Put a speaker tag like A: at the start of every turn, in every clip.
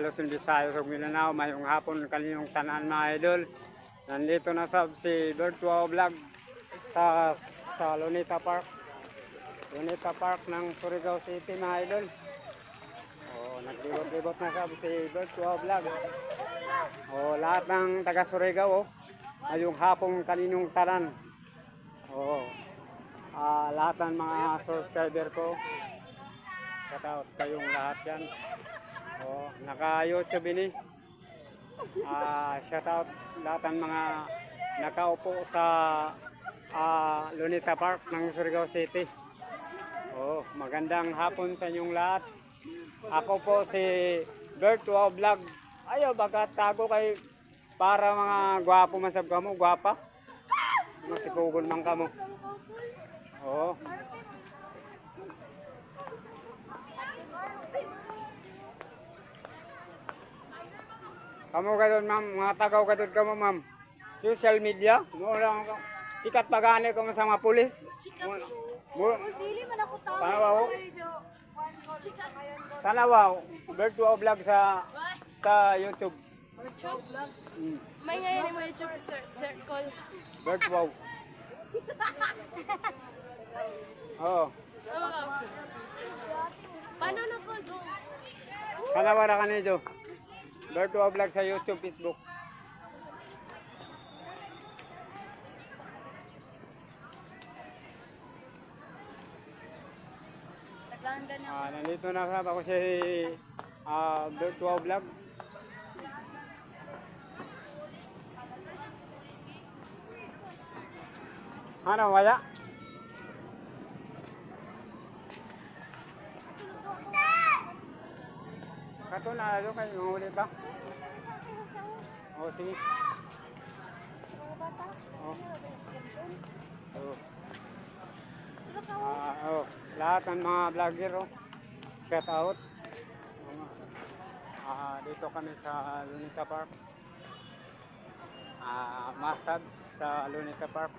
A: Luzon, Visayas ug Mindanao, mayong hapon kaninyong tanan mga idol. Nandito na si Virtual Vlog sa Luneta Park. Luneta Park ng Surigao City mga idol. Naglibot-libot na si Virtual Vlog. Lahat ng taga Surigao, mayong hapon kaninyong tanan. Lahat ng mga subscriber ko. Shout out kayong lahat yan. Naka-YouTube ini. Shout out lahat ng mga nakaupo sa Luneta Park ng Surigao City. Magandang hapon sa inyong lahat. Ako po si Virtual Vlog. Ayaw baga tago kay para mga gwapo man sab kamo, gwapa. Masikugon man kamo. Kamu gadon ma'am, mga tagaw gadon kamo ma'am. Social media, mo lang sikat pagani ko sa mga pulis.
B: Dili man ako tao.
A: Tanawaw. Tanawaw, Virtual Vlog sa YouTube.
B: Virtual vlog. May ngayon mo YouTube circle.
A: Virtual.
B: Paano na po do?
A: Tanawa na kanito. Virtual Vlog sa YouTube, Facebook. Nandito na ako si Virtual Vlog. Ano, wala? Kato na lalo kayo, mahuli ka? Sige. Lahat ng mga vlogger, shout out. Dito kami sa Luneta Park. Massage sa Luneta Park.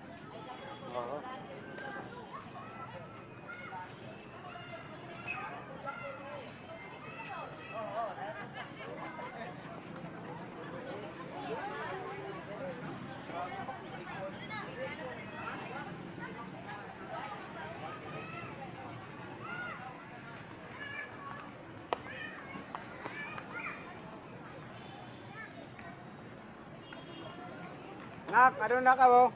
A: Nak, ano na ka mo?